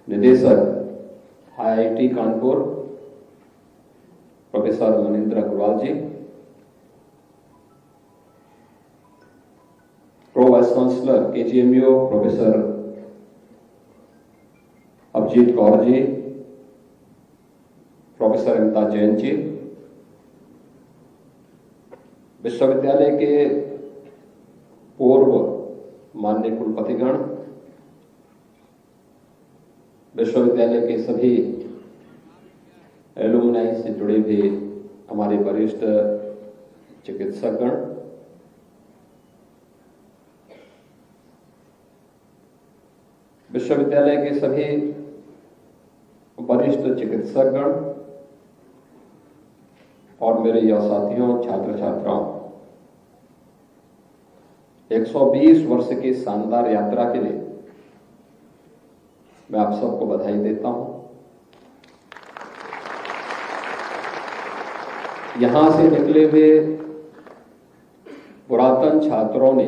निदेशक IIT Kanpur professor Manindra Agrawal ji, pro vice chancellor KGMU professor Abhijit Kaur ji, professor Amita Jain ji, विश्वविद्यालय के पूर्व माननीय कुलपतिगण, विश्वविद्यालय के सभी एलुमनाई से जुड़े भी हमारे वरिष्ठ चिकित्सकगण, विश्वविद्यालय के सभी वरिष्ठ चिकित्सकगण और मेरे युवा साथियों, छात्र छात्राओं, 120 वर्ष की शानदार यात्रा के लिए मैं आप सबको बधाई देता हूं। यहां से निकले हुए पुरातन छात्रों ने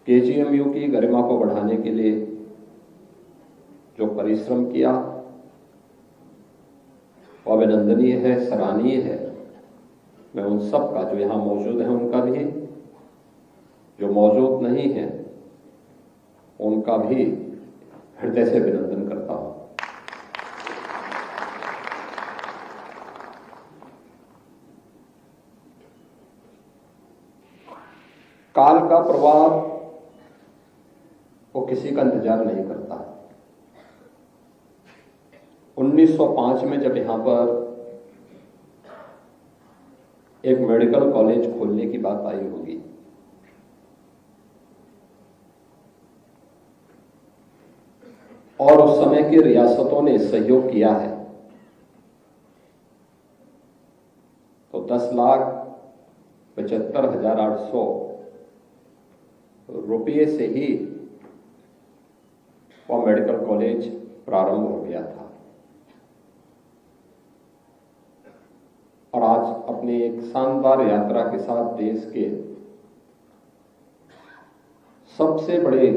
केजीएमयू की गरिमा को बढ़ाने के लिए जो परिश्रम किया वो अभिनंदनीय है, सराहनीय है। मैं उन सब का, जो यहां मौजूद है उनका भी, जो मौजूद नहीं है उनका भी हृदय से अभिनंदन करता हूं। काल का प्रभाव वो किसी का इंतजार नहीं करता। 1905 में जब यहां पर एक मेडिकल कॉलेज खोलने की बात आई होगी, और उस समय की रियासतों ने सहयोग किया है, तो 10,75,800 रुपये से ही वह मेडिकल कॉलेज प्रारंभ हो गया था। और आज अपनी एक शानदार यात्रा के साथ देश के सबसे बड़े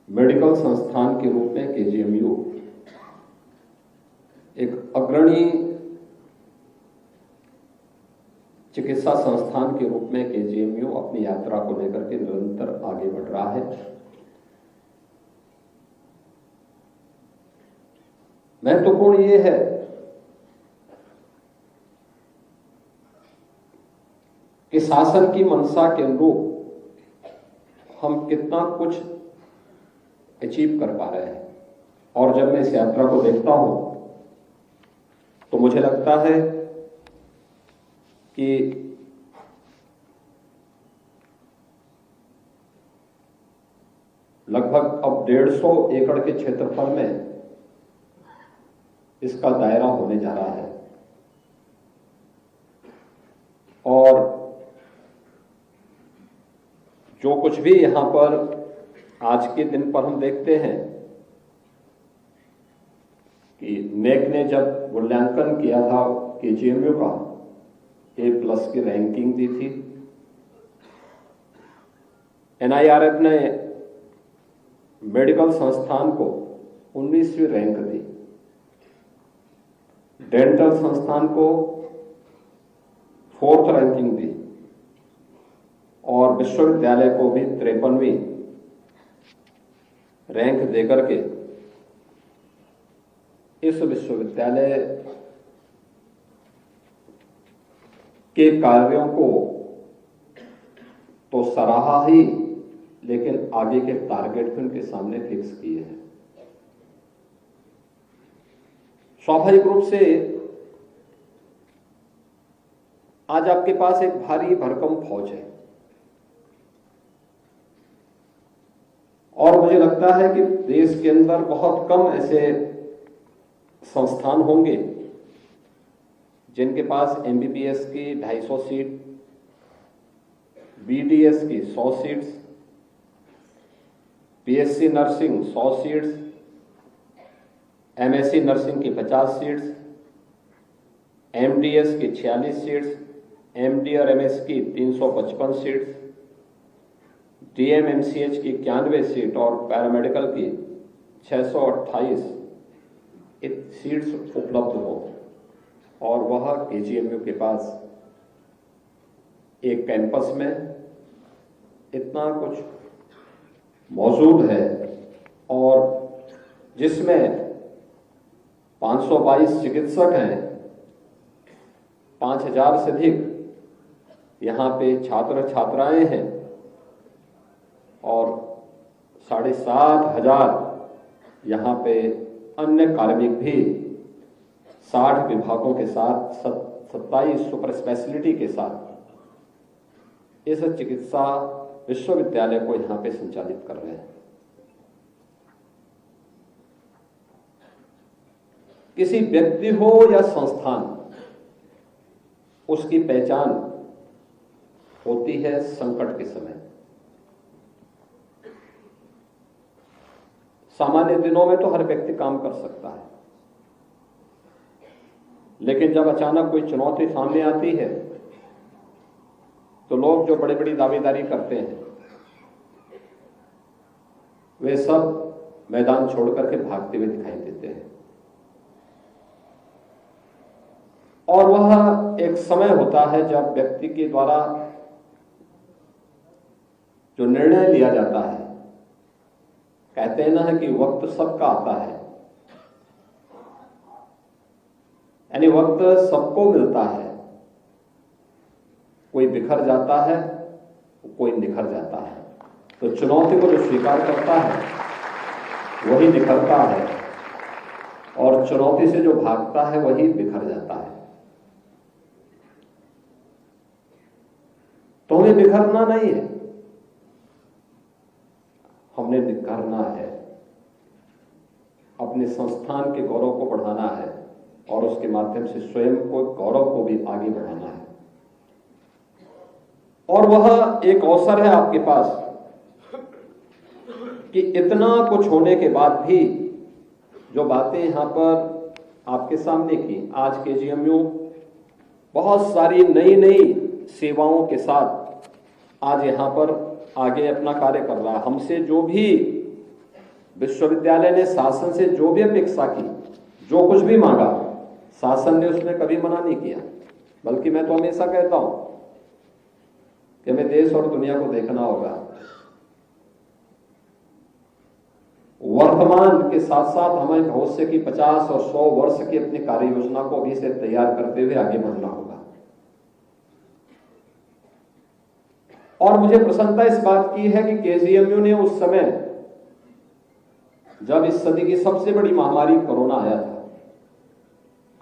मेडिकल संस्थान के रूप में केजीएमयू, एक अग्रणी चिकित्सा संस्थान के रूप में केजीएमयू अपनी यात्रा को लेकर के निरंतर आगे बढ़ रहा है। महत्वपूर्ण ये है कि शासन की मंशा के अनुरूप हम कितना कुछ अचीव कर पा रहे हैं। और जब मैं इस यात्रा को देखता हूं तो मुझे लगता है कि लगभग अब 150 एकड़ के क्षेत्रफल में इसका दायरा होने जा रहा है। और जो कुछ भी यहां पर आज के दिन पर हम देखते हैं कि नेक ने जब मूल्यांकन किया था केजीएमयू का, A+ की रैंकिंग दी थी। NIRF ने मेडिकल संस्थान को 19वीं रैंक दी, डेंटल संस्थान को 4th रैंकिंग दी, और विश्वविद्यालय को भी 53वीं रैंक देकर के इस विश्वविद्यालय के कार्यों को तो सराहा ही, लेकिन आगे के टारगेट भी उनके सामने फिक्स किए हैं। स्वाभाविक रूप से आज आपके पास एक भारी भरकम फौज है, और मुझे लगता है कि देश के अंदर बहुत कम ऐसे संस्थान होंगे जिनके पास MBBS की 250 सीट, BDS की 100 seats, PSC nursing 100 seats, MSc nursing की 50 सीट्स, MDS की 46 सीट्स, MD और MS की 355 सीट्स, DMMCH की 91 सीट और पैरामेडिकल की 628 सीट्स उपलब्ध हो और वह KGMU के पास एक कैंपस में इतना कुछ मौजूद है और जिसमें 522 चिकित्सक हैं, 5000 से अधिक यहाँ पे छात्र छात्राएं हैं और 7,500 यहाँ पे अन्य कार्मिक भी 60 विभागों के साथ 27 सुपर स्पेशलिटी के साथ इस चिकित्सा विश्वविद्यालय को यहाँ पे संचालित कर रहे हैं। किसी व्यक्ति हो या संस्थान, उसकी पहचान होती है संकट के समय। सामान्य दिनों में तो हर व्यक्ति काम कर सकता है, लेकिन जब अचानक कोई चुनौती सामने आती है तो लोग जो बड़ी बड़ी दावेदारी करते हैं वे सब मैदान छोड़कर के भागते हुए दिखाई देते हैं। और वह एक समय होता है जब व्यक्ति के द्वारा जो निर्णय लिया जाता है, कहते हैं ना कि वक्त सबका आता है, यानी वक्त सबको मिलता है। कोई बिखर जाता है, कोई निखर जाता है। तो चुनौती को जो स्वीकार करता है वही निखरता है और चुनौती से जो भागता है वही बिखर जाता है। तो हमें बिखरना नहीं है, हमने निखरना है, अपने संस्थान के गौरव को बढ़ाना है और उसके माध्यम से स्वयं को गौरव को भी आगे बढ़ाना है। और वह एक अवसर है आपके पास कि इतना कुछ होने के बाद भी जो बातें यहां पर आपके सामने की, आज KGMU बहुत सारी नई नई सेवाओं के साथ आज यहां पर आगे अपना कार्य कर रहा है। हमसे जो भी विश्वविद्यालय ने शासन से जो भी अपेक्षा की, जो कुछ भी मांगा, शासन ने उसमें कभी मना नहीं किया। बल्कि मैं तो हमेशा कहता हूं कि हमें देश और दुनिया को देखना होगा। वर्तमान के साथ साथ हमें भविष्य की 50 और 100 वर्ष की अपनी कार्य योजना को अभी से तैयार करते हुए आगे बढ़ना होगा। और मुझे प्रसन्नता इस बात की है कि KGMU ने उस समय जब इस सदी की सबसे बड़ी महामारी कोरोना आया था,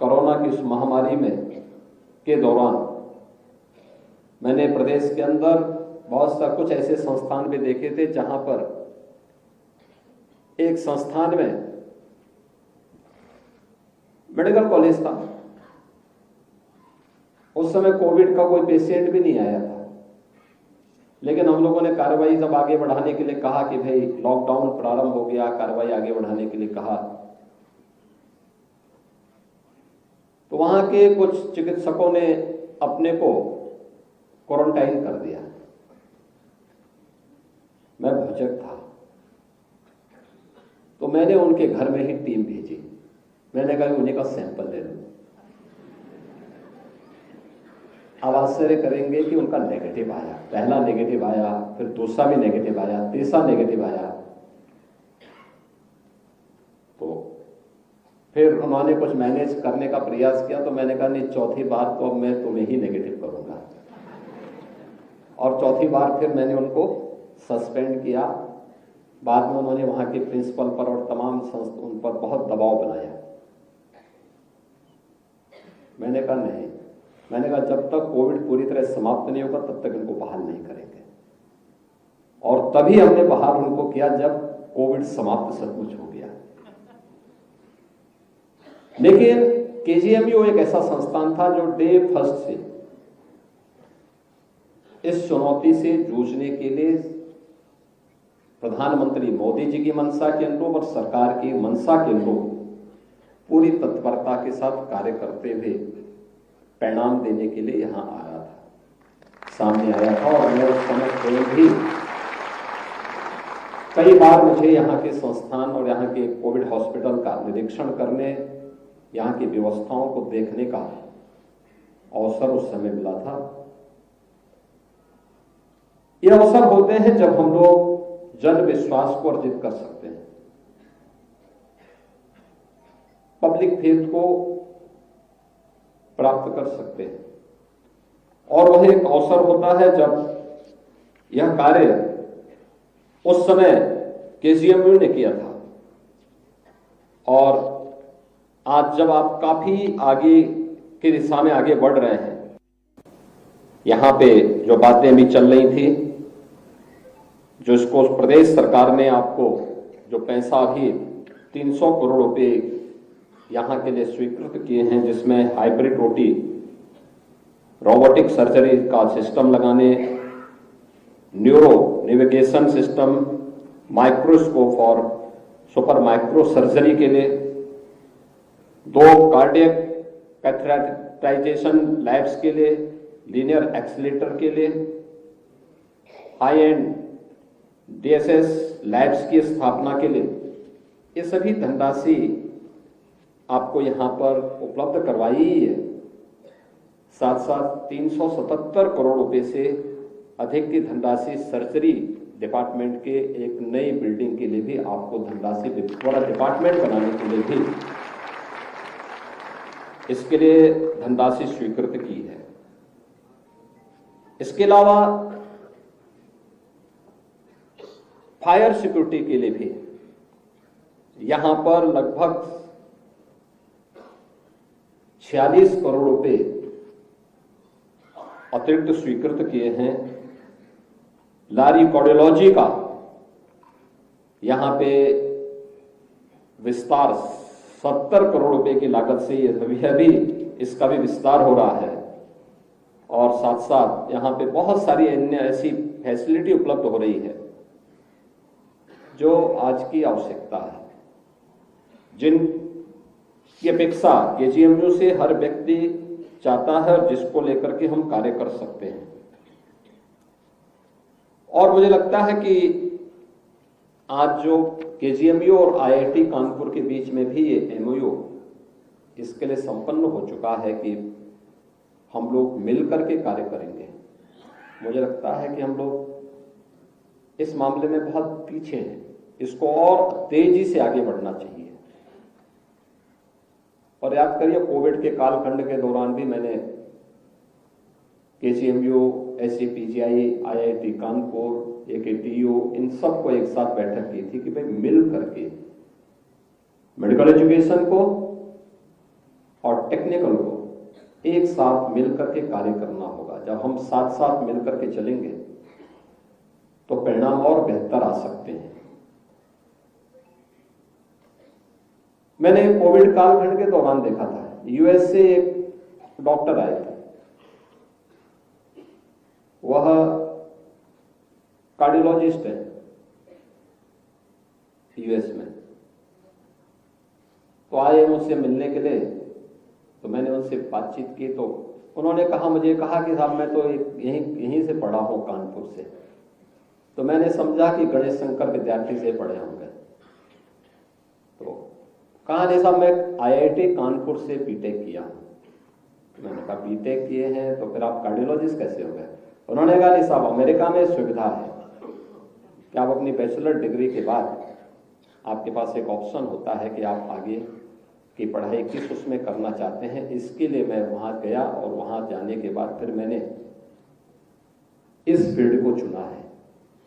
कोरोना की उस महामारी में के दौरान मैंने प्रदेश के अंदर बहुत सा कुछ ऐसे संस्थान भी देखे थे जहां पर एक संस्थान में मेडिकल कॉलेज था। उस समय कोविड का कोई पेशेंट भी नहीं आया था, लेकिन हम लोगों ने कार्रवाई जब आगे बढ़ाने के लिए कहा कि भाई लॉकडाउन प्रारंभ हो गया, कार्रवाई आगे बढ़ाने के लिए कहा, तो वहां के कुछ चिकित्सकों ने अपने को क्वारंटाइन कर दिया। मैं भुजक था तो मैंने उनके घर में ही टीम भेजी। मैंने कहा उन्हीं का सैंपल ले लो। अब आश्चर्य करेंगे कि उनका नेगेटिव आया, पहला नेगेटिव आया, फिर दूसरा भी नेगेटिव आया, तीसरा नेगेटिव आया। तो फिर उन्होंने कुछ मैनेज करने का प्रयास किया, तो मैंने कहा नहीं, चौथी बार तो अब मैं तुम्हें ही नेगेटिव करूंगा। और चौथी बार फिर मैंने उनको सस्पेंड किया। बाद में उन्होंने वहां के प्रिंसिपल पर और तमाम उन पर बहुत दबाव बनाया। मैंने कहा नहीं, मैंने कहा जब तक कोविड पूरी तरह समाप्त नहीं होगा तब तक इनको बहाल नहीं करेंगे। और तभी हमने बहाल उनको किया जब कोविड समाप्त सचमुच हो गया। लेकिन KGMU एक ऐसा संस्थान था जो डे फर्स्ट से इस चुनौती से जूझने के लिए प्रधानमंत्री मोदी जी की मंशा के अनुरूप और सरकार की मंशा के अनुरूप पूरी तत्परता के साथ कार्य करते हुए परिणाम देने के लिए यहां आया था, सामने आया था। और मैं उस समय कोई भी कई बार मुझे यहाँ के संस्थान और यहाँ के कोविड हॉस्पिटल का निरीक्षण करने, यहाँ की व्यवस्थाओं को देखने का अवसर उस समय मिला था। ये अवसर होते हैं जब हम लोग जन विश्वास को अर्जित कर सकते हैं, पब्लिक फेथ को प्राप्त कर सकते हैं, और वह एक अवसर होता है जब यह कार्य उस समय केजीएमयू ने किया था। और आज जब आप काफी आगे की दिशा में आगे बढ़ रहे हैं, यहां पे जो बातें अभी चल रही थी, जो इसको प्रदेश सरकार ने आपको जो पैसा अभी 300 करोड़ रुपए यहां के लिए स्वीकृत किए हैं, जिसमें हाइब्रिड ओटी, रोबोटिक सर्जरी का सिस्टम लगाने, न्यूरो नेविगेशन सिस्टम, माइक्रोस्कोप और सुपर माइक्रो सर्जरी के लिए, 2 कार्डियक कैथेटराइजेशन लैब्स के लिए, लीनियर एक्सीलेटर के लिए, हाई एंड डीएसएस लैब्स की स्थापना के लिए, ये सभी धनराशि आपको यहां पर उपलब्ध करवाई ही है। साथ साथ 377 करोड़ रुपए से अधिक की धनराशि सर्जरी डिपार्टमेंट के एक नई बिल्डिंग के लिए भी आपको धनराशि, पूरा डिपार्टमेंट बनाने के लिए भी इसके लिए धनराशि स्वीकृत की है। इसके अलावा फायर सिक्योरिटी के लिए भी यहां पर लगभग 46 करोड़ रुपए अतिरिक्त स्वीकृत किए हैं। लारी कार्डियोलॉजी का यहां पे विस्तार 70 करोड़ रुपए की लागत से यह भी इसका भी विस्तार हो रहा है, और साथ साथ यहां पे बहुत सारी अन्य ऐसी फैसिलिटी उपलब्ध हो रही है जो आज की आवश्यकता है, जिनकी अपेक्षा केजीएमयू से हर व्यक्ति चाहता है और जिसको लेकर के हम कार्य कर सकते हैं। और मुझे लगता है कि आज जो केजीएमयू और आईआईटी कानपुर के बीच में भी ये एमओयू इसके लिए संपन्न हो चुका है कि हम लोग मिलकर के कार्य करेंगे। मुझे लगता है कि हम लोग इस मामले में बहुत पीछे हैं, इसको और तेजी से आगे बढ़ना चाहिए। और याद करिए, कोविड के कालखंड के दौरान भी मैंने केजीएमयू, एससीपीजीआई, आईआईटी कानपुर, एकेटीयू, इन सबको एक साथ बैठक की थी कि भाई मिल करके मेडिकल एजुकेशन को और टेक्निकल को एक साथ मिल करके कार्य करना होगा। जब हम साथ साथ मिल करके चलेंगे तो परिणाम और बेहतर आ सकते हैं। मैंने कोविड कालखंड के दौरान देखा था, यूएस से एक डॉक्टर आए थे, वह कार्डियोलॉजिस्ट है यूएस में। तो आए मुझसे मिलने के लिए, तो मैंने उनसे बातचीत की, तो उन्होंने मुझे कहा कि साहब मैं तो यहीं से पढ़ा हूं, कानपुर से। तो मैंने समझा कि गणेश शंकर विद्यार्थी से पढ़े होंगे। तो कहा नहीं साहब, मैं आईआईटी कानपुर से बीटेक किया हूं। मैंने कहा बीटेक किए हैं तो फिर आप कार्डियोलॉजिस्ट कैसे हो गए? उन्होंने कहा नहीं साहब, अमेरिका में सुविधा है कि आप अपनी बैचलर डिग्री के बाद आपके पास एक ऑप्शन होता है कि आप आगे की पढ़ाई किस उसमें करना चाहते हैं। इसके लिए मैं वहां गया और वहां जाने के बाद फिर मैंने इस फील्ड को चुना है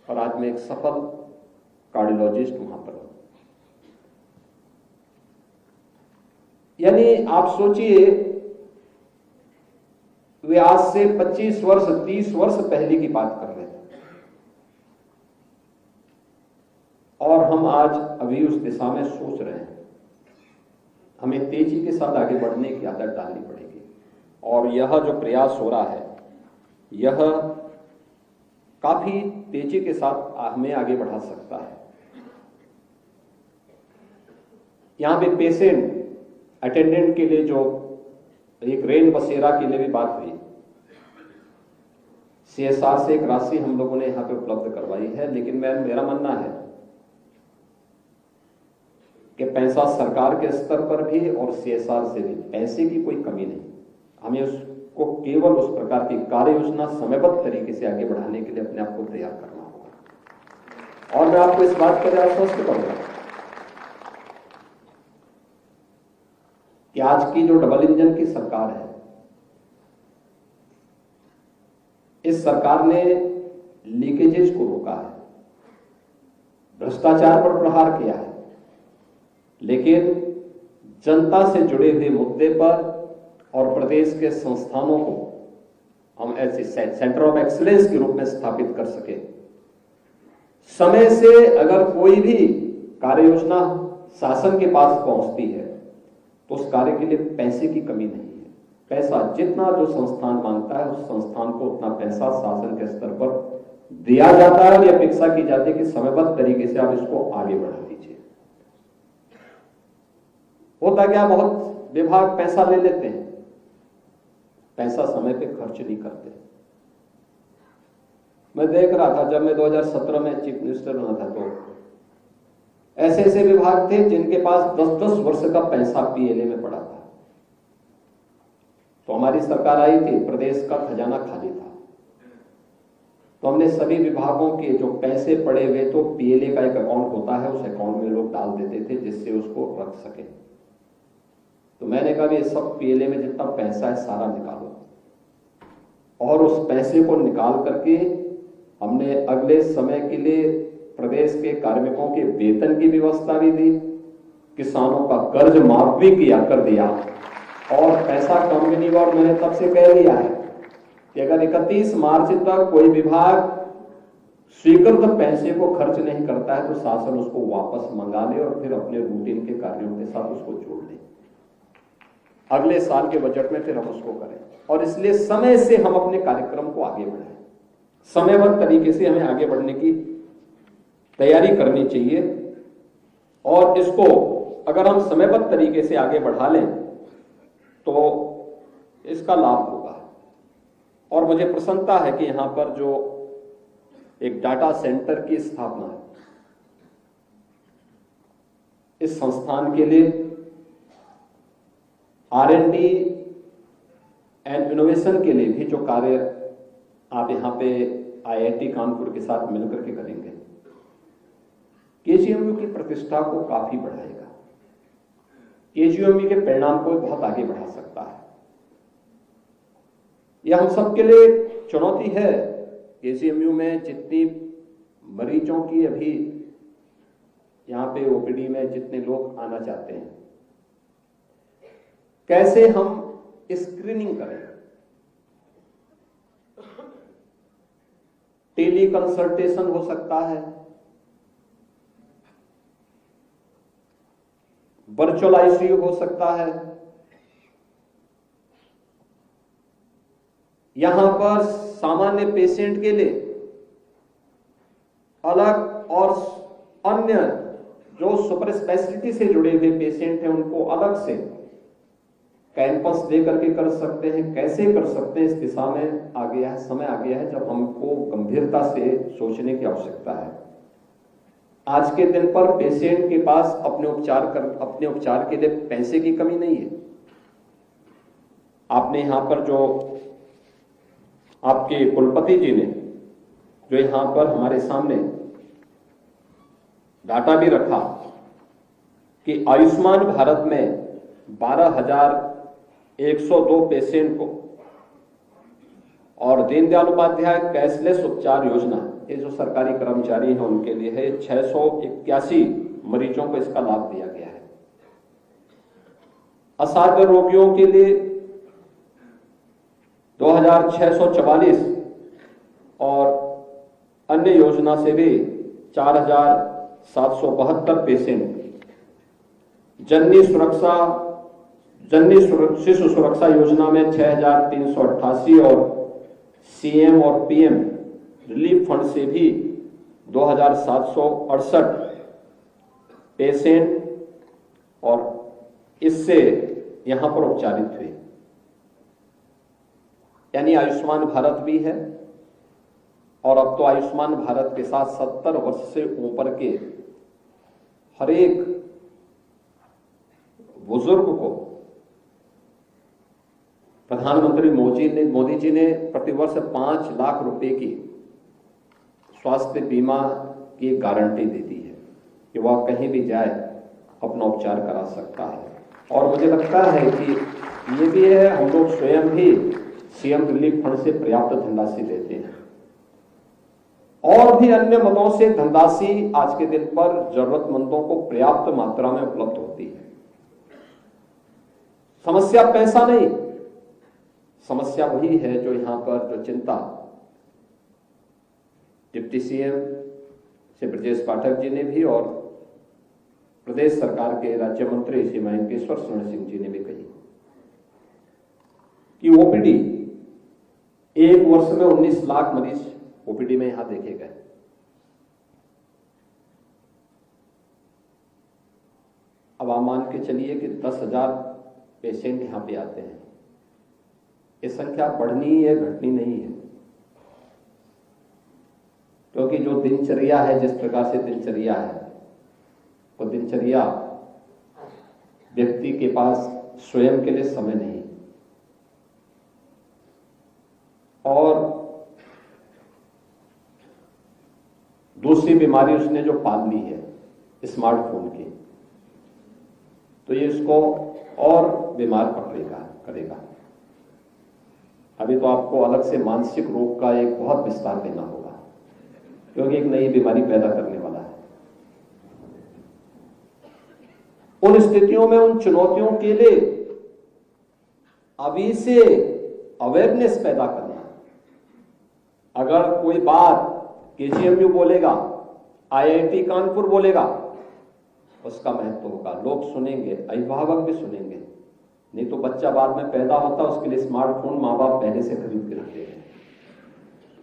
और आज मैं एक सफल कार्डियोलॉजिस्ट वहां पर हूं। यानी आप सोचिए, वे आज से 25 वर्ष 30 वर्ष पहले की बात कर रहे थे और हम आज अभी उस दिशा में सोच रहे हैं। हमें तेजी के साथ आगे बढ़ने की आदत डालनी पड़ेगी और यह जो प्रयास हो रहा है, यह काफी तेजी के साथ हमें आगे बढ़ा सकता है। यहां पे पेशेंट अटेंडेंट के लिए जो एक रेन बसेरा के लिए भी बात हुई, सीएसआर से एक राशि हम लोगों ने यहां पे उपलब्ध करवाई है। लेकिन मेरा मानना है कि पैसा सरकार के स्तर पर भी और सीएसआर से भी पैसे की कोई कमी नहीं। हमें उसको केवल उस प्रकार की कार्य योजना समयबद्ध तरीके से आगे बढ़ाने के लिए अपने आप को तैयार करना होगा। और मैं आपको इस बात पर आश्वस्त करूंगा कि आज की जो डबल इंजन की सरकार है, इस सरकार ने लीकेजेस को रोका है, भ्रष्टाचार पर प्रहार किया है, लेकिन जनता से जुड़े हुए मुद्दे पर और प्रदेश के संस्थानों को हम ऐसे सेंटर ऑफ एक्सीलेंस के रूप में स्थापित कर सके। समय से अगर कोई भी कार्य योजना शासन के पास पहुंचती है तो उस कार्य के लिए पैसे की कमी नहीं है। पैसा जितना जो संस्थान मांगता है उस संस्थान को उतना पैसा शासन के स्तर पर दिया जाता है और यह अपेक्षा की जाती है कि समयबद्ध तरीके से आप इसको आगे बढ़ा दीजिए। होता क्या, बहुत विभाग पैसा ले लेते हैं, पैसा समय पे खर्च नहीं करते। मैं देख रहा था जब मैं 2017 में चीफ मिनिस्टर बना था तो ऐसे ऐसे विभाग थे जिनके पास 10-10 वर्ष का पैसा पीएलए में पड़ा था। तो हमारी सरकार आई थी, प्रदेश का खजाना खाली था, तो हमने सभी विभागों के जो पैसे पड़े हुए तो पीएलए का एक अकाउंट होता है, उस अकाउंट में लोग डाल देते थे जिससे उसको रख सके। तो मैंने कहा ये सब पीएलए में जितना पैसा है सारा निकालो, और उस पैसे को निकाल करके हमने अगले समय के लिए प्रदेश के कार्मिकों के वेतन की व्यवस्था भी दी, किसानों का कर्ज माफ भी कर दिया, और पैसा कम भी नहीं हुआ। और मैंने तब से कह दिया है कि अगर 31 मार्च तक कोई विभाग स्वीकृत पैसे को खर्च नहीं करता है तो शासन उसको वापस मंगा ले और फिर अपने रूटीन के कार्यों के साथ उसको जोड़ ले। अगले साल के बजट में फिर हम उसको करें, और इसलिए समय से हम अपने कार्यक्रम को आगे बढ़ाएं। समयबद्ध तरीके से हमें आगे बढ़ने की तैयारी करनी चाहिए, और इसको अगर हम समयबद्ध तरीके से आगे बढ़ा लें तो इसका लाभ होगा। और मुझे प्रसन्नता है कि यहां पर जो एक डाटा सेंटर की स्थापना है, इस संस्थान के लिए R&D एंड इनोवेशन के लिए भी जो कार्य आप यहां पे IIT कानपुर के साथ मिलकर के करेंगे, KGMU की प्रतिष्ठा को काफी बढ़ाएगा, KGMU के परिणाम को बहुत आगे बढ़ा सकता है। यह हम सबके लिए चुनौती है। KGMU में जितनी मरीजों की अभी यहां पे OPD में जितने लोग आना चाहते हैं, कैसे हम स्क्रीनिंग करें, टेली कंसल्टेशन हो सकता है, वर्चुअल ICU हो सकता है, यहां पर सामान्य पेशेंट के लिए अलग और अन्य जो सुपर स्पेशलिटी से जुड़े हुए पेशेंट हैं उनको अलग से कैंपस दे करके कर सकते हैं। कैसे कर सकते हैं, इस दिशा में आ गया है, समय आ गया है जब हमको गंभीरता से सोचने की आवश्यकता है। आज के दिन पर पेशेंट के पास अपने उपचार के लिए पैसे की कमी नहीं है। आपने यहां पर जो आपके कुलपति जी ने जो यहां पर हमारे सामने डाटा भी रखा कि आयुष्मान भारत में 12,102 पेशेंट को, और दीनदयाल उपाध्याय कैशलेस उपचार योजना, ये जो सरकारी कर्मचारी हैं उनके लिए है, 681 मरीजों को इसका लाभ दिया गया है। असाध्य रोगियों के लिए 2,644 और अन्य योजना से भी 4,772 पेशेंट, जननी शिशु सुरक्षा योजना में 6,388 और CM और PM रिलीफ फंड से भी 2,768 पेशेंट और इससे यहां पर उपचारित हुए। यानी आयुष्मान भारत भी है, और अब तो आयुष्मान भारत के साथ 70 वर्ष से ऊपर के हर एक बुजुर्ग को प्रधानमंत्री मोदी जी ने प्रतिवर्ष 5 लाख रुपए की स्वास्थ्य बीमा की एक गारंटी दे दी है कि वह कहीं भी जाए अपना उपचार करा सकता है। और मुझे लगता है कि ये भी है, हम लोग स्वयं भी सीएम रिलीफ फंड से पर्याप्त धनराशि देते हैं और भी अन्य मदों से धनराशि आज के दिन पर जरूरतमंदों को पर्याप्त मात्रा में उपलब्ध होती है। समस्या पैसा नहीं, समस्या वही है जो यहां पर जो चिंता डिप्टी सीएम श्री ब्रजेश पाठक जी ने भी और प्रदेश सरकार के राज्य मंत्री श्री मयंकेश्वर स्वर्ण सिंह जी ने भी कही कि ओपीडी एक वर्ष में 19 लाख मरीज ओपीडी में यहां देखे गए। अब आप मान के चलिए कि 10,000 पेशेंट यहां पे आते हैं। ये संख्या बढ़नी है, घटनी नहीं है, क्योंकि जो दिनचर्या है, जिस प्रकार से दिनचर्या है, वो दिनचर्या व्यक्ति के पास स्वयं के लिए समय नहीं और दूसरी बीमारी उसने जो पाल ली है स्मार्टफोन की, तो ये इसको और बीमार करेगा। अभी तो आपको अलग से मानसिक रोग का एक बहुत विस्तार देना होगा, क्योंकि एक नई बीमारी पैदा करने वाला है। उन स्थितियों में, उन चुनौतियों के लिए अभी से अवेयरनेस पैदा करना। अगर कोई बात केजीएमयू बोलेगा, आईआईटी कानपुर बोलेगा, उसका महत्व होगा, लोग सुनेंगे, अभिभावक भी सुनेंगे। नहीं तो बच्चा बाद में पैदा होता, उसके लिए स्मार्टफोन माँ बाप पहले से खरीद के रखते हैं।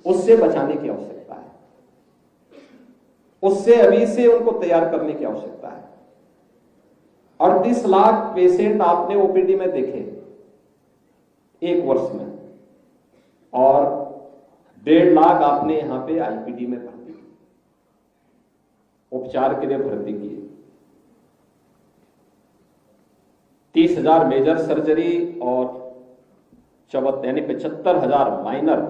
उससे बचाने की आवश्यकता है, उससे अभी से उनको तैयार करने की आवश्यकता है। 38 लाख पेशेंट आपने ओपीडी में देखे एक वर्ष में, और 1.5 लाख आपने यहां पे आईपीडी में भर्ती की, उपचार के लिए भर्ती किए। 30,000 मेजर सर्जरी और 75,000 माइनर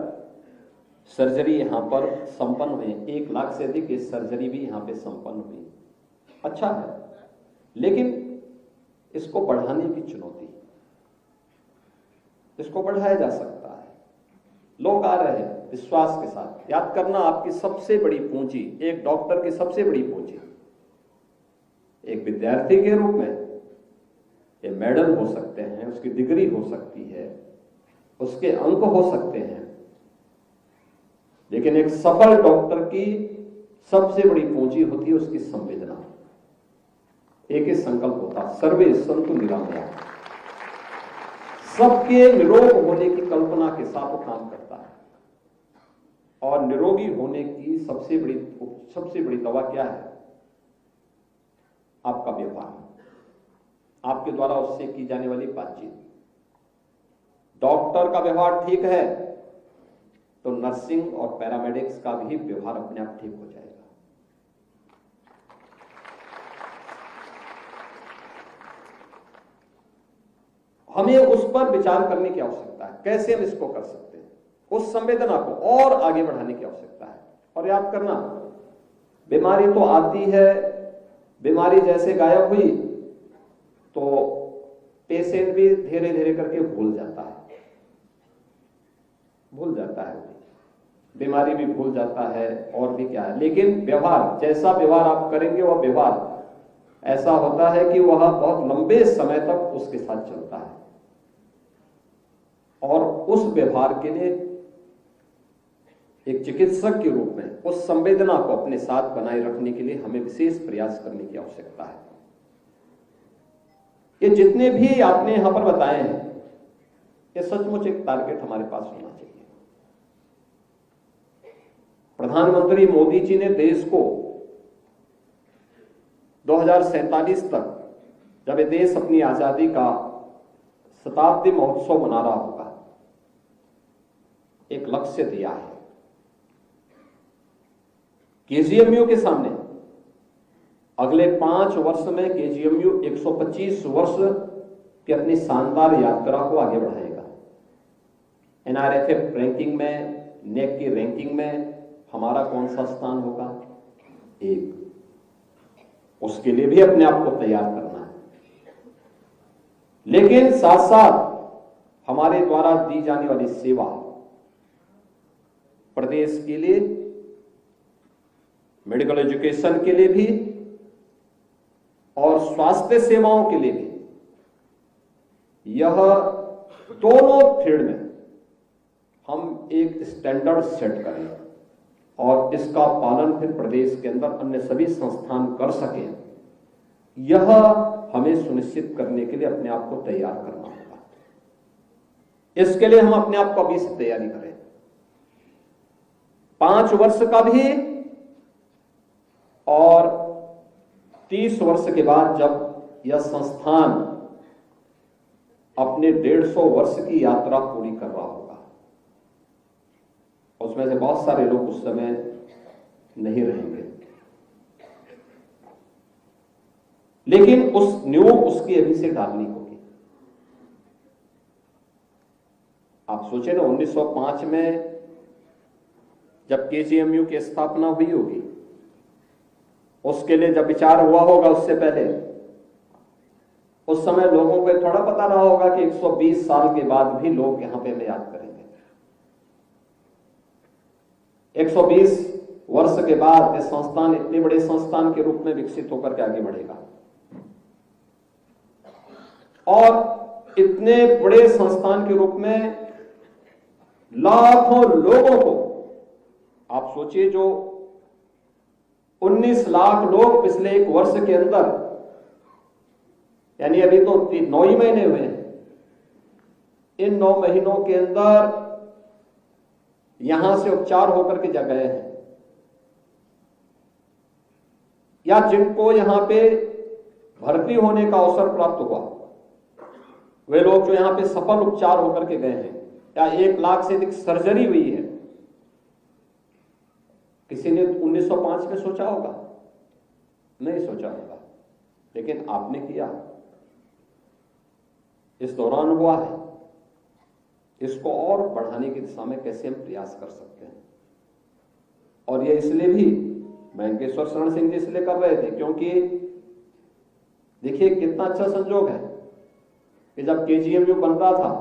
सर्जरी यहां पर संपन्न हुई। 1 लाख से अधिक इस सर्जरी भी यहां पे संपन्न हुई। अच्छा है, लेकिन इसको बढ़ाने की चुनौती, इसको बढ़ाया जा सकता है। लोग आ रहे हैं विश्वास के साथ। याद करना, आपकी सबसे बड़ी पूंजी, एक डॉक्टर की सबसे बड़ी पूंजी, एक विद्यार्थी के रूप में ये मेडल हो सकते हैं, उसकी डिग्री हो सकती है, उसके अंक हो सकते हैं, लेकिन एक सफल डॉक्टर की सबसे बड़ी पूंजी होती है उसकी संवेदना। एक ही संकल्प होता, सर्वे संतु निरामया। सबके निरोग होने की कल्पना के साथ वो काम करता है। और निरोगी होने की सबसे बड़ी दवा क्या है? आपका व्यवहार, आपके द्वारा उससे की जाने वाली बातचीत। डॉक्टर का व्यवहार ठीक है तो नर्सिंग और पैरामेडिक्स का भी व्यवहार अपने आप ठीक हो जाएगा। हमें उस पर विचार करने की आवश्यकता है, कैसे हम इसको कर सकते हैं। उस संवेदना को और आगे बढ़ाने की आवश्यकता है। और याद करना, बीमारी तो आती है, बीमारी जैसे गायब हुई तो पेशेंट भी धीरे धीरे करके भूल जाता है, बीमारी भी भूल जाता है, और भी क्या है। लेकिन व्यवहार, जैसा व्यवहार आप करेंगे वह व्यवहार ऐसा होता है कि वह बहुत लंबे समय तक उसके साथ चलता है। और उस व्यवहार के लिए एक चिकित्सक के रूप में उस संवेदना को अपने साथ बनाए रखने के लिए हमें विशेष प्रयास करने की आवश्यकता है। ये जितने भी आपने यहां पर बताए हैं, ये सचमुच एक टारगेट हमारे पास होना चाहिए। प्रधानमंत्री मोदी जी ने देश को 2047 तक, जब ये देश अपनी आजादी का शताब्दी महोत्सव मना रहा होगा, एक लक्ष्य दिया है। केजीएमयू के सामने अगले 5 वर्ष में केजीएमयू 125 वर्ष की अपनी शानदार यात्रा को आगे बढ़ाएगा। एनआरएफएफ रैंकिंग में, नेक की रैंकिंग में हमारा कौन सा स्थान होगा? 1। उसके लिए भी अपने आप को तैयार करना है, लेकिन साथ साथ हमारे द्वारा दी जाने वाली सेवा प्रदेश के लिए, मेडिकल एजुकेशन के लिए भी और स्वास्थ्य सेवाओं के लिए भी, यह दोनों फील्ड में हम एक स्टैंडर्ड सेट करें और इसका पालन फिर प्रदेश के अंदर अन्य सभी संस्थान कर सकें, यह हमें सुनिश्चित करने के लिए अपने आप को तैयार करना होगा। इसके लिए हम अपने आप को अभी से तैयारी करें। 5 वर्ष का भी और 30 वर्ष के बाद जब यह संस्थान अपने 150 वर्ष की यात्रा पूरी कर रहा होगा, उसमें से बहुत सारे लोग उस समय नहीं रहेंगे, लेकिन उस नींव उसकी अभी से डालनी होगी। आप सोचे ना, 1905 में जब केजीएमयू की स्थापना हुई होगी, उसके लिए जब विचार हुआ होगा, उससे पहले उस समय लोगों को थोड़ा पता रहा होगा कि 120 साल के बाद भी लोग यहां पे हमें याद करेंगे। 120 वर्ष के बाद यह संस्थान इतने बड़े संस्थान के रूप में विकसित होकर के आगे बढ़ेगा और इतने बड़े संस्थान के रूप में लाखों लोगों को, आप सोचिए, जो 19 लाख लोग पिछले 1 वर्ष के अंदर, यानी अभी तो 9 ही महीने हुए हैं, इन 9 महीनों के अंदर यहां से उपचार होकर के जा गए हैं, या जिनको यहां पे भर्ती होने का अवसर प्राप्त हुआ, वे लोग जो यहां पे सफल उपचार होकर के गए हैं, या 1 लाख से अधिक सर्जरी हुई है, किसी ने 1905 में सोचा होगा? नहीं सोचा होगा, लेकिन आपने किया, इस दौरान हुआ है। इसको और बढ़ाने की दिशा में कैसे हम प्रयास कर सकते हैं, और यह इसलिए भी वेंकटेश्वर शरण सिंह जी इसलिए कर रहे थे क्योंकि देखिए कितना अच्छा संजोग है कि जब केजीएमयू बन रहा था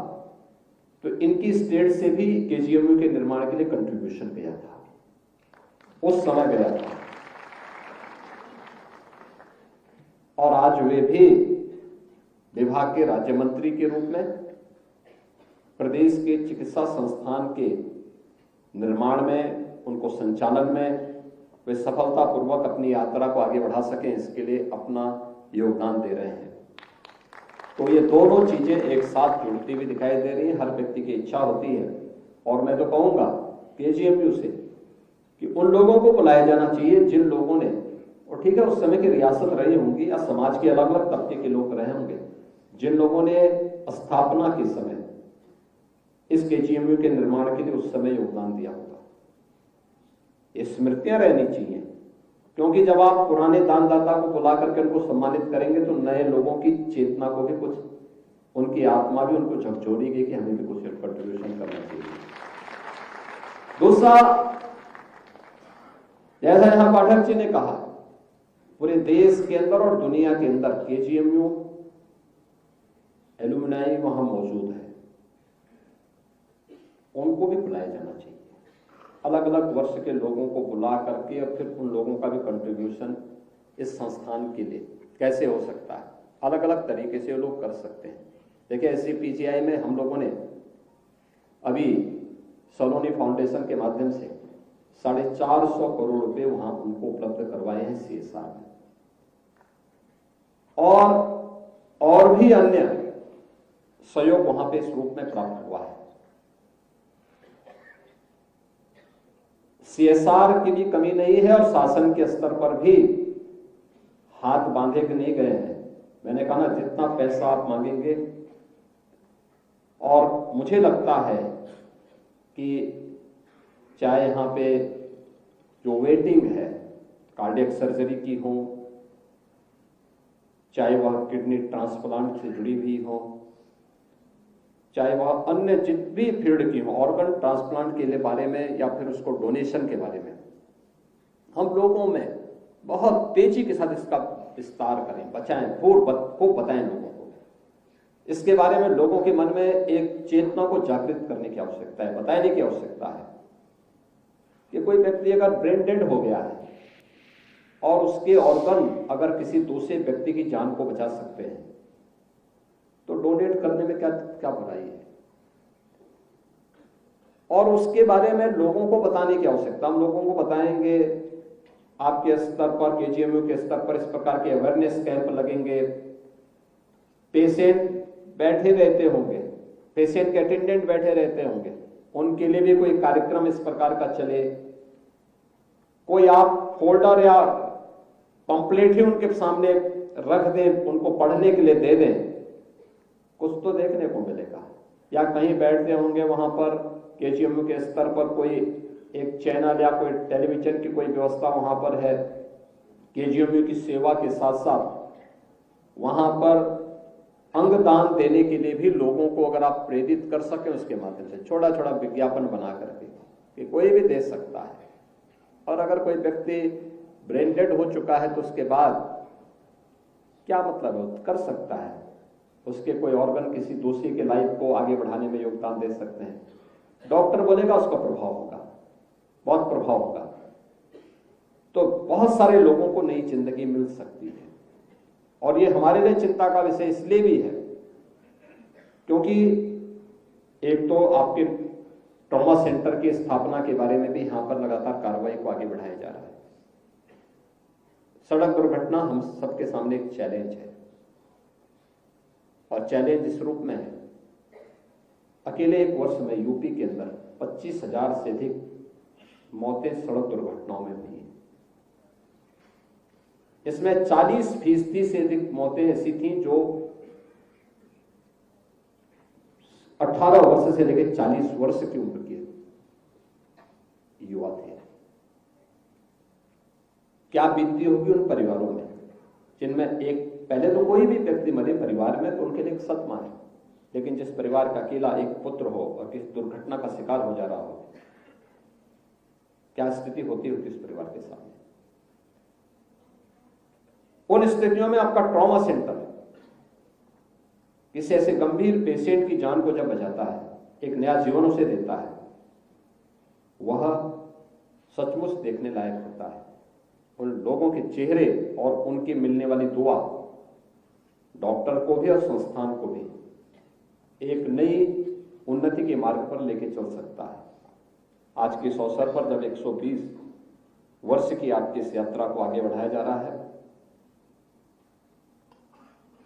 तो इनकी स्टेट से भी केजीएमयू के निर्माण के लिए कंट्रीब्यूशन गया था, उस समय गया था, और आज वे भी विभाग के राज्य मंत्री के रूप में प्रदेश के चिकित्सा संस्थान के निर्माण में, उनको संचालन में वे सफलतापूर्वक अपनी यात्रा को आगे बढ़ा सकें, इसके लिए अपना योगदान दे रहे हैं। तो ये दोनों चीजें एक साथ जुड़ती हुई दिखाई दे रही हैं। हर व्यक्ति की इच्छा होती है, और मैं तो कहूंगा केजीएमयू से कि उन लोगों को बुलाया जाना चाहिए जिन लोगों ने, और ठीक है उस समय की रियासत रही होंगी या समाज के अलग अलग तबके के लोग रहे होंगे, जिन लोगों ने स्थापना के समय इस केजीएमयू के निर्माण के लिए उस समय योगदान दिया होगा। ये स्मृतियां रहनी चाहिए, क्योंकि जब आप पुराने दानदाता को बुला करके उनको सम्मानित करेंगे तो नए लोगों की चेतना को भी कुछ, उनकी आत्मा भी उनको झकझोरेगी कि हमें भी कुछ कंट्रीब्यूशन करना चाहिए। दूसरा, जैसा यहां पाठक जी ने कहा, पूरे देश के अंदर और दुनिया के अंदर केजीएमयू एलुमनाई वहां मौजूद है, उनको भी बुलाया जाना चाहिए। अलग अलग वर्ष के लोगों को बुला करके और फिर उन लोगों का भी कंट्रीब्यूशन इस संस्थान के लिए कैसे हो सकता है, अलग अलग तरीके से लोग कर सकते हैं। देखिए SCPGI में हम लोगों ने अभी सलोनी फाउंडेशन के माध्यम से 450 करोड़ रुपए वहां उनको उपलब्ध करवाए हैं CSR में, और भी अन्य सहयोग वहां पे इस रूप में प्राप्त हुआ है। CSR की भी कमी नहीं है और शासन के स्तर पर भी हाथ बांधे के नहीं गए हैं। मैंने कहा ना, जितना पैसा आप मांगेंगे, और मुझे लगता है कि चाहे यहां पे जो वेटिंग है कार्डियक सर्जरी की हो चाहे वह किडनी ट्रांसप्लांट से जुड़ी हुई हो, चाहे वह अन्य जितनी फील्ड की हो, ऑर्गन ट्रांसप्लांट के लिए बारे में या फिर उसको डोनेशन के बारे में, हम लोगों में बहुत तेजी के साथ इसका विस्तार करें, खूब बताएं लोगों को। इसके बारे में लोगों के मन में एक चेतना को जागृत करने की आवश्यकता है, बताने की आवश्यकता है कि कोई व्यक्ति अगर ब्रेन डेड हो गया है और उसके ऑर्गन अगर किसी दूसरे व्यक्ति की जान को बचा सकते हैं तो डोनेट करने में क्या क्या बुराई है। और उसके बारे में लोगों को बताने की आवश्यकता, हम लोगों को बताएंगे, आपके स्तर पर, केजीएमयू के स्तर पर इस प्रकार के अवेयरनेस कैंप लगेंगे, पेशेंट बैठे रहते होंगे, पेशेंट के अटेंडेंट बैठे रहते होंगे, उनके लिए भी कोई कार्यक्रम इस प्रकार का चले, कोई आप फोल्डर या पंपलेट ही उनके सामने रख दें, उनको पढ़ने के लिए दे दें, कुछ तो देखने को मिलेगा। या कहीं बैठते होंगे वहां पर केजीएमयू के स्तर पर कोई एक चैनल या कोई टेलीविजन की कोई व्यवस्था वहां पर है, केजीएमयू की सेवा के साथ साथ वहां पर अंगदान देने के लिए भी लोगों को अगर आप प्रेरित कर सकें उसके माध्यम से छोटा छोटा विज्ञापन बना करके कि कोई भी दे सकता है। और अगर कोई व्यक्ति ब्रेन डेड हो चुका है तो उसके बाद क्या मतलब है, कर सकता है, उसके कोई ऑर्गन किसी दूसरे के लाइफ को आगे बढ़ाने में योगदान दे सकते हैं। डॉक्टर बोलेगा उसका प्रभाव होगा, बहुत प्रभाव होगा, तो बहुत सारे लोगों को नई जिंदगी मिल सकती है। और ये हमारे लिए चिंता का विषय इसलिए भी है क्योंकि एक तो आपके ट्रॉमा सेंटर की स्थापना के बारे में भी यहां पर लगातार कार्रवाई को आगे बढ़ाया जा रहा है। सड़क दुर्घटना हम सबके सामने एक चैलेंज है और चैलेंज इस रूप में है, अकेले एक वर्ष में यूपी के अंदर 25,000 से अधिक मौतें सड़क दुर्घटनाओं में हुई। इसमें 40% से अधिक मौतें ऐसी थीं जो 18 वर्ष से लेकर 40 वर्ष की उम्र के युवा थे। क्या बीतती होगी उन परिवारों में जिनमें एक, पहले तो कोई भी व्यक्ति मरे परिवार में तो उनके लिए एक सदमा है, लेकिन जिस परिवार का अकेला एक पुत्र हो और किस दुर्घटना का शिकार हो जा रहा हो, क्या स्थिति होती होगी उस परिवार के सामने। उन स्थितियों में आपका ट्रॉमा सेंटर किसी ऐसे गंभीर पेशेंट की जान को जब बचाता है, एक नया जीवन उसे देता है, वह सचमुच देखने लायक होता है। उन लोगों के चेहरे और उनकी मिलने वाली दुआ डॉक्टर को भी और संस्थान को भी एक नई उन्नति के मार्ग पर लेके चल सकता है। आज के इस अवसर पर जब 120 वर्ष की आपकी इस यात्रा को आगे बढ़ाया जा रहा है,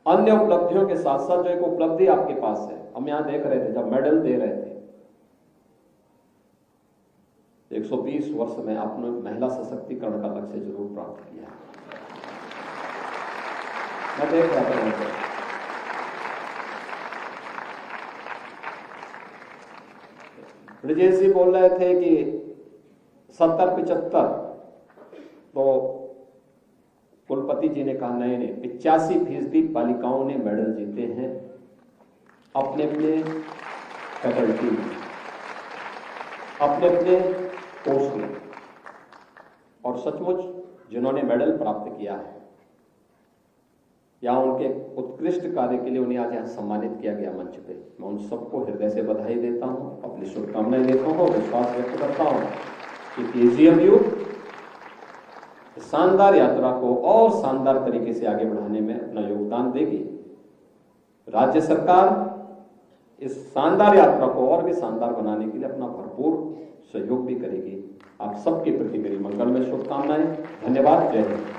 अन्य उपलब्धियों के साथ साथ जो एक उपलब्धि आपके पास है, हम यहां देख रहे थे जब मेडल दे रहे थे, 120 वर्ष में आपने महिला सशक्तिकरण का लक्ष्य जरूर प्राप्त किया। मैं देख रहा था ब्रिजेश जी बोल रहे थे कि 70-75, तो कुलपति जी ने कहा नहीं 85% बालिकाओं ने मेडल जीते हैं अपने अपने फैकल्टी में, अपने अपने कोर्स में। और सचमुच जिन्होंने मेडल प्राप्त किया है या उनके उत्कृष्ट कार्य के लिए उन्हें आज यहाँ सम्मानित किया गया मंच पे, मैं उन सबको हृदय से बधाई देता हूँ, अपनी शुभकामनाएं देता हूँ, विश्वास व्यक्त करता हूँ कि केजीएमयू शानदार यात्रा को और शानदार तरीके से आगे बढ़ाने में अपना योगदान देगी। राज्य सरकार इस शानदार यात्रा को और भी शानदार बनाने के लिए अपना भरपूर सहयोग भी करेगी। आप सबके प्रति मेरी मंगलमय शुभकामनाएं। धन्यवाद। जय हिंद।